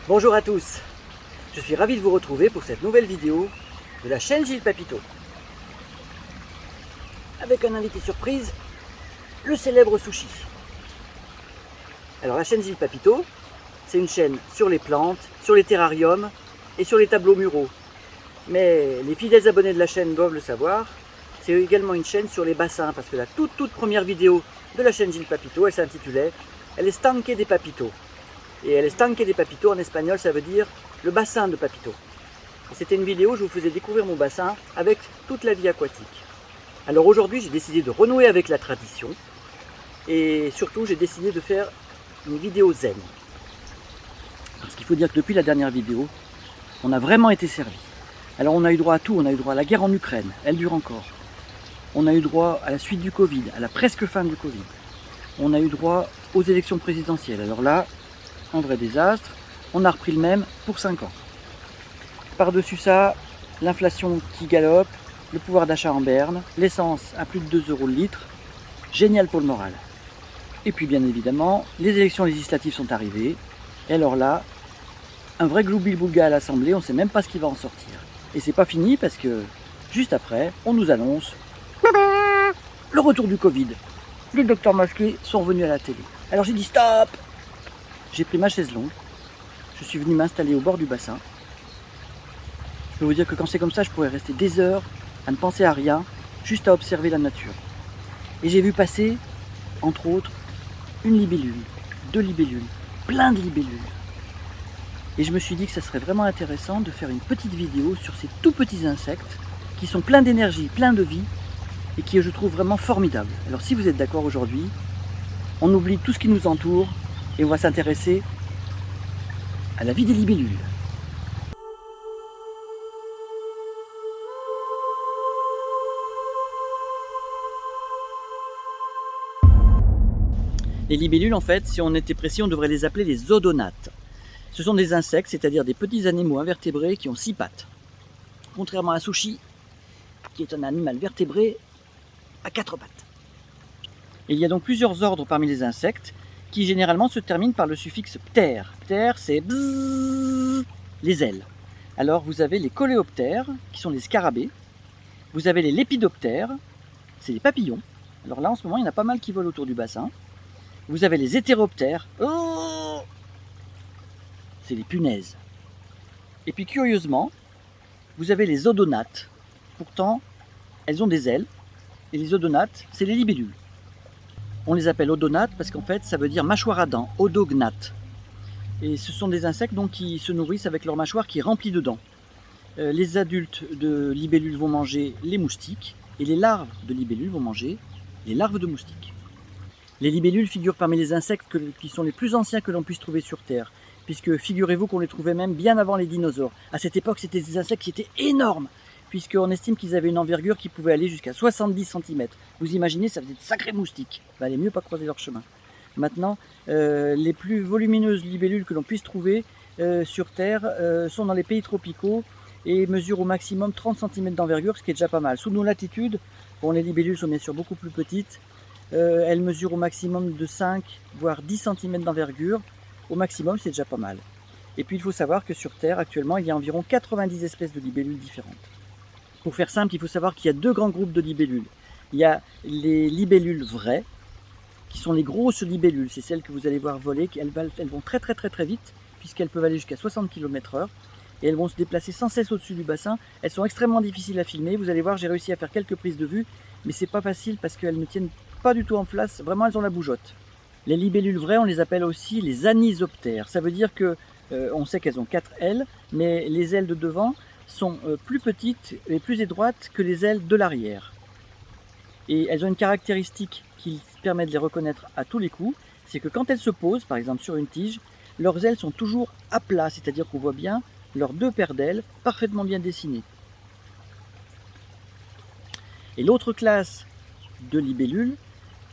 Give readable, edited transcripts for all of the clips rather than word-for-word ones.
Bonjour à tous, je suis ravi de vous retrouver pour cette nouvelle vidéo de la chaîne Gilles Papito. Avec un invité surprise, le célèbre Sushi. Alors la chaîne Gilles Papito, c'est une chaîne sur les plantes, sur les terrariums et sur les tableaux muraux. Mais les fidèles abonnés de la chaîne doivent le savoir, c'est également une chaîne sur les bassins, parce que la toute première vidéo de la chaîne Gilles Papito, elle s'intitulait « El estanque de Papito ». Et El estanque de Papito en espagnol, ça veut dire le bassin de Papito. C'était une vidéo où je vous faisais découvrir mon bassin avec toute la vie aquatique. Alors aujourd'hui, j'ai décidé de renouer avec la tradition et surtout, j'ai décidé de faire une vidéo zen. Parce qu'il faut dire que depuis la dernière vidéo, on a vraiment été servi. Alors on a eu droit à tout, on a eu droit à la guerre en Ukraine, elle dure encore. On a eu droit à la suite du Covid, à la presque fin du Covid. On a eu droit aux élections présidentielles. Alors là, un vrai désastre, on a repris le même pour 5 ans. Par-dessus ça, l'inflation qui galope, le pouvoir d'achat en berne, l'essence à plus de 2 € le litre, génial pour le moral. Et puis bien évidemment, les élections législatives sont arrivées, et alors là, un vrai gloubi-boulga à l'Assemblée, on ne sait même pas ce qui va en sortir. Et c'est pas fini parce que, juste après, on nous annonce le retour du Covid. Les docteurs masqués sont venus à la télé. Alors j'ai dit stop. J'ai pris ma chaise longue, je suis venu m'installer au bord du bassin. Je peux vous dire que quand c'est comme ça, je pourrais rester des heures à ne penser à rien, juste à observer la nature. Et j'ai vu passer, entre autres, une libellule, 2 libellules, plein de libellules. Et je me suis dit que ça serait vraiment intéressant de faire une petite vidéo sur ces tout petits insectes qui sont pleins d'énergie, pleins de vie et qui je trouve vraiment formidables. Alors si vous êtes d'accord aujourd'hui, on oublie tout ce qui nous entoure et on va s'intéresser à la vie des libellules. Les libellules, en fait, si on était précis, on devrait les appeler les odonates. Ce sont des insectes, c'est-à-dire des petits animaux invertébrés qui ont 6 pattes. Contrairement à un sushi, qui est un animal vertébré à 4 pattes. Et il y a donc plusieurs ordres parmi les insectes, qui généralement se terminent par le suffixe pter. Pter, c'est bzzz, les ailes. Alors vous avez les coléoptères, qui sont les scarabées. Vous avez les lépidoptères, c'est les papillons. Alors là, en ce moment, il y en a pas mal qui volent autour du bassin. Vous avez les hétéroptères, oh, c'est les punaises. Et puis curieusement, vous avez les odonates. Pourtant, elles ont des ailes. Et les odonates, c'est les libellules. On les appelle odonates parce qu'en fait, ça veut dire mâchoire à dents, odognate. Et ce sont des insectes donc, qui se nourrissent avec leur mâchoire qui est remplie de dents. Les adultes de libellules vont manger les moustiques et les larves de libellules vont manger les larves de moustiques. Les libellules figurent parmi les insectes qui sont les plus anciens que l'on puisse trouver sur Terre, puisque figurez-vous qu'on les trouvait même bien avant les dinosaures. À cette époque, c'était des insectes qui étaient énormes, puisqu'on estime qu'ils avaient une envergure qui pouvait aller jusqu'à 70 cm. Vous imaginez, ça faisait de sacrés moustiques. Il valait mieux pas croiser leur chemin. Maintenant, les plus volumineuses libellules que l'on puisse trouver sur Terre sont dans les pays tropicaux et mesurent au maximum 30 cm d'envergure, ce qui est déjà pas mal. Sous nos latitudes, bon, les libellules sont bien sûr beaucoup plus petites. Elles mesurent au maximum de 5 voire 10 cm d'envergure. Au maximum, c'est déjà pas mal. Et puis il faut savoir que sur Terre, actuellement, il y a environ 90 espèces de libellules différentes. Pour faire simple, il faut savoir qu'il y a 2 grands groupes de libellules. Il y a les libellules vraies, qui sont les grosses libellules. C'est celles que vous allez voir voler. Elles vont très vite, puisqu'elles peuvent aller jusqu'à 60 km/h. Et elles vont se déplacer sans cesse au-dessus du bassin. Elles sont extrêmement difficiles à filmer. Vous allez voir, j'ai réussi à faire quelques prises de vue, mais c'est pas facile parce qu'elles ne tiennent pas du tout en place. Vraiment, elles ont la bougeotte. Les libellules vraies, on les appelle aussi les anisoptères. Ça veut dire que on sait qu'elles ont 4 ailes, mais les ailes de devant sont plus petites et plus étroites que les ailes de l'arrière. Et elles ont une caractéristique qui permet de les reconnaître à tous les coups, c'est que quand elles se posent, par exemple sur une tige, leurs ailes sont toujours à plat, c'est-à-dire qu'on voit bien leurs 2 paires d'ailes parfaitement bien dessinées. Et l'autre classe de libellules,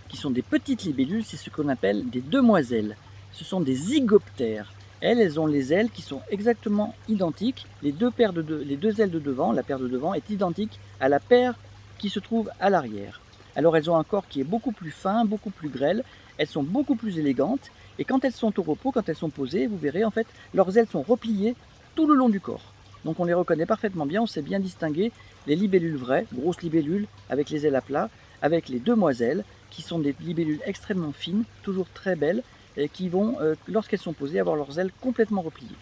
qui sont des petites libellules, c'est ce qu'on appelle des demoiselles. Ce sont des zygoptères. Elles ont les ailes qui sont exactement identiques. Les 2 ailes de devant, la paire de devant est identique à la paire qui se trouve à l'arrière. Alors elles ont un corps qui est beaucoup plus fin, beaucoup plus grêle. Elles sont beaucoup plus élégantes Et quand elles sont au repos, quand elles sont posées, vous verrez en fait, leurs ailes sont repliées tout le long du corps. Donc on les reconnaît parfaitement bien, on sait bien distinguer les libellules vraies, grosses libellules avec les ailes à plat, avec les demoiselles, qui sont des libellules extrêmement fines, toujours très belles, et qui vont, lorsqu'elles sont posées, avoir leurs ailes complètement repliées.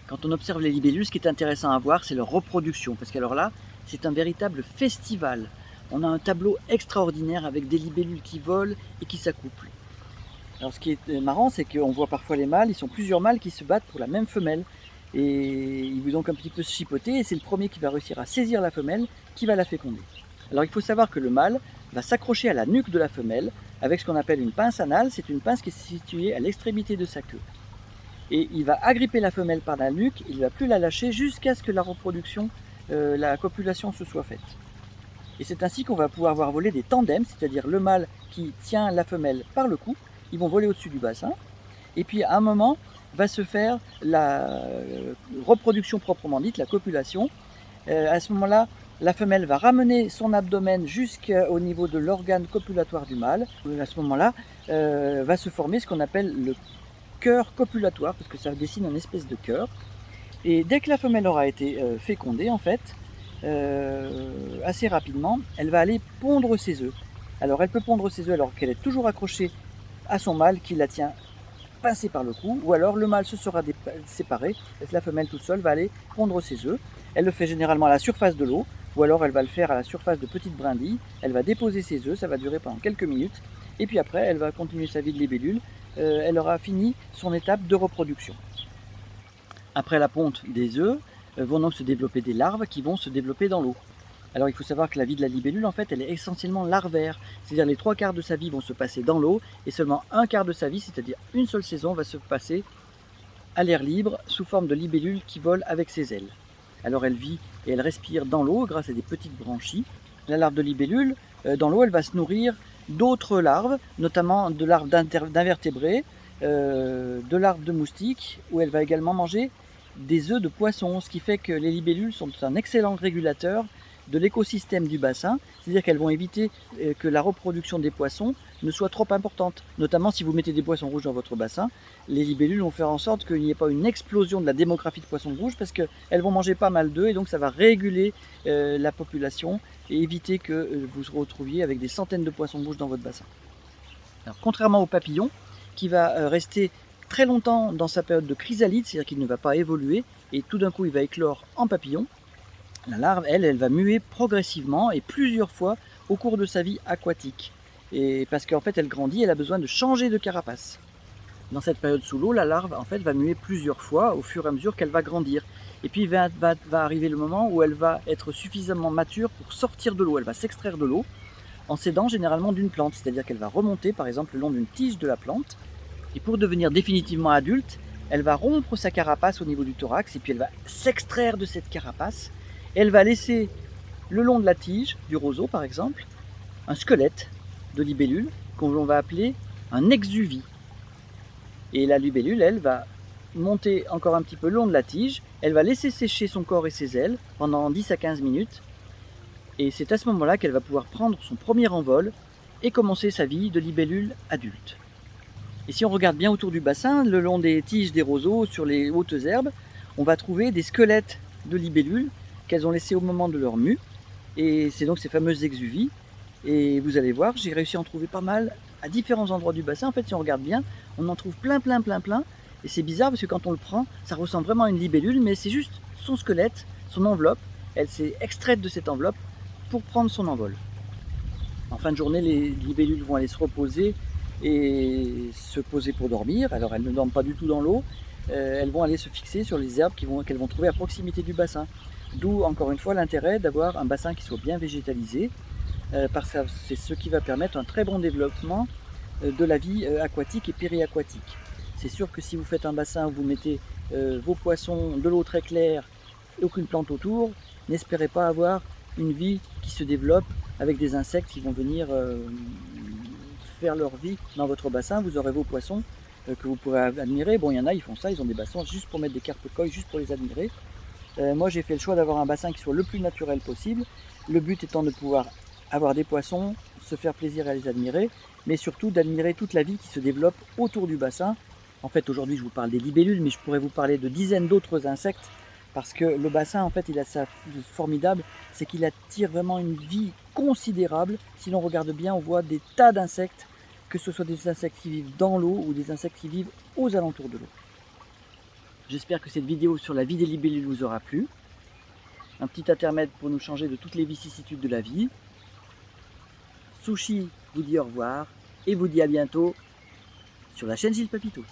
Quand on observe les libellules, ce qui est intéressant à voir, c'est leur reproduction, parce qu'alors là, c'est un véritable festival. On a un tableau extraordinaire avec des libellules qui volent et qui s'accouplent. Alors ce qui est marrant, c'est qu'on voit parfois les mâles, ils sont plusieurs mâles qui se battent pour la même femelle. Et ils vont donc un petit peu se chipoter, et c'est le premier qui va réussir à saisir la femelle qui va la féconder. Alors il faut savoir que le mâle va s'accrocher à la nuque de la femelle avec ce qu'on appelle une pince anale, c'est une pince qui est située à l'extrémité de sa queue. Et il va agripper la femelle par la nuque, il ne va plus la lâcher jusqu'à ce que la reproduction, la copulation se soit faite. Et c'est ainsi qu'on va pouvoir voir voler des tandems, c'est-à-dire le mâle qui tient la femelle par le cou, ils vont voler au-dessus du bassin, et puis à un moment va se faire la reproduction proprement dite, la copulation. À ce moment-là, la femelle va ramener son abdomen jusqu'au niveau de l'organe copulatoire du mâle. À ce moment-là, va se former ce qu'on appelle le cœur copulatoire, parce que ça dessine une espèce de cœur. Et dès que la femelle aura été fécondée, en fait, assez rapidement, elle va aller pondre ses œufs. Alors elle peut pondre ses œufs alors qu'elle est toujours accrochée à son mâle qui la tient pincée par le cou, ou alors le mâle se sera séparé, et la femelle toute seule va aller pondre ses œufs. Elle le fait généralement à la surface de l'eau, ou alors elle va le faire à la surface de petites brindilles. Elle va déposer ses œufs, ça va durer pendant quelques minutes, et puis après elle va continuer sa vie de libellule. Elle aura fini son étape de reproduction. Après la ponte des œufs, vont donc se développer des larves qui vont se développer dans l'eau. Alors il faut savoir que la vie de la libellule, en fait, elle est essentiellement larvaire. C'est-à-dire les 3/4 de sa vie vont se passer dans l'eau, et seulement 1/4 de sa vie, c'est-à-dire une seule saison, va se passer à l'air libre, sous forme de libellule qui vole avec ses ailes. Alors elle vit et elle respire dans l'eau grâce à des petites branchies. La larve de libellule, dans l'eau, elle va se nourrir d'autres larves, notamment de larves d'invertébrés, de larves de moustiques, où elle va également manger des œufs de poissons, ce qui fait que les libellules sont un excellent régulateur de l'écosystème du bassin, c'est-à-dire qu'elles vont éviter que la reproduction des poissons ne soit trop importante. Notamment si vous mettez des poissons rouges dans votre bassin, les libellules vont faire en sorte qu'il n'y ait pas une explosion de la démographie de poissons rouges, parce qu'elles vont manger pas mal d'œufs, et donc ça va réguler la population et éviter que vous vous retrouviez avec des centaines de poissons rouges dans votre bassin. Alors, contrairement au papillon, qui va rester très longtemps dans sa période de chrysalide, c'est-à-dire qu'il ne va pas évoluer, et tout d'un coup il va éclore en papillon, la larve, elle va muer progressivement et plusieurs fois au cours de sa vie aquatique. Et parce qu'en fait, elle grandit, elle a besoin de changer de carapace. Dans cette période sous l'eau, la larve en fait va muer plusieurs fois au fur et à mesure qu'elle va grandir. Et puis va arriver le moment où elle va être suffisamment mature pour sortir de l'eau. Elle va s'extraire de l'eau en s'aidant généralement d'une plante, c'est-à-dire qu'elle va remonter par exemple le long d'une tige de la plante. Et pour devenir définitivement adulte, elle va rompre sa carapace au niveau du thorax, et puis elle va s'extraire de cette carapace. Elle va laisser le long de la tige, du roseau par exemple, un squelette de libellule qu'on va appeler un exuvie. Et la libellule, elle, va monter encore un petit peu le long de la tige, elle va laisser sécher son corps et ses ailes pendant 10 à 15 minutes, et c'est à ce moment-là qu'elle va pouvoir prendre son premier envol et commencer sa vie de libellule adulte. Et si on regarde bien autour du bassin, le long des tiges des roseaux, sur les hautes herbes, on va trouver des squelettes de libellules qu'elles ont laissés au moment de leur mue, et c'est donc ces fameuses exuvies. Et vous allez voir, j'ai réussi à en trouver pas mal à différents endroits du bassin. En fait, si on regarde bien, on en trouve plein, et c'est bizarre parce que quand on le prend, ça ressemble vraiment à une libellule, mais c'est juste son squelette, son enveloppe. Elle s'est extraite de cette enveloppe pour prendre son envol. En fin de journée, les libellules vont aller se reposer et se poser pour dormir. Alors elles ne dorment pas du tout dans l'eau, elles vont aller se fixer sur les herbes qu'elles vont trouver à proximité du bassin. D'où encore une fois l'intérêt d'avoir un bassin qui soit bien végétalisé, parce que c'est ce qui va permettre un très bon développement de la vie aquatique et périaquatique. C'est sûr que si vous faites un bassin où vous mettez vos poissons, de l'eau très claire et aucune plante autour, n'espérez pas avoir une vie qui se développe avec des insectes qui vont venir faire leur vie dans votre bassin. Vous aurez vos poissons que vous pourrez admirer. Bon, il y en a, ils font ça, ils ont des bassins juste pour mettre des carpe koi, juste pour les admirer. Moi j'ai fait le choix d'avoir un bassin qui soit le plus naturel possible, le but étant de pouvoir avoir des poissons, se faire plaisir à les admirer, mais surtout d'admirer toute la vie qui se développe autour du bassin. En fait, aujourd'hui, je vous parle des libellules, mais je pourrais vous parler de dizaines d'autres insectes, parce que le bassin, en fait, il a ça de formidable, c'est qu'il attire vraiment une vie considérable. Si l'on regarde bien, on voit des tas d'insectes, que ce soit des insectes qui vivent dans l'eau ou des insectes qui vivent aux alentours de l'eau. J'espère que cette vidéo sur la vie des libellules vous aura plu. Un petit intermède pour nous changer de toutes les vicissitudes de la vie. Sushi vous dit au revoir et vous dit à bientôt sur la chaîne Gilles Papito.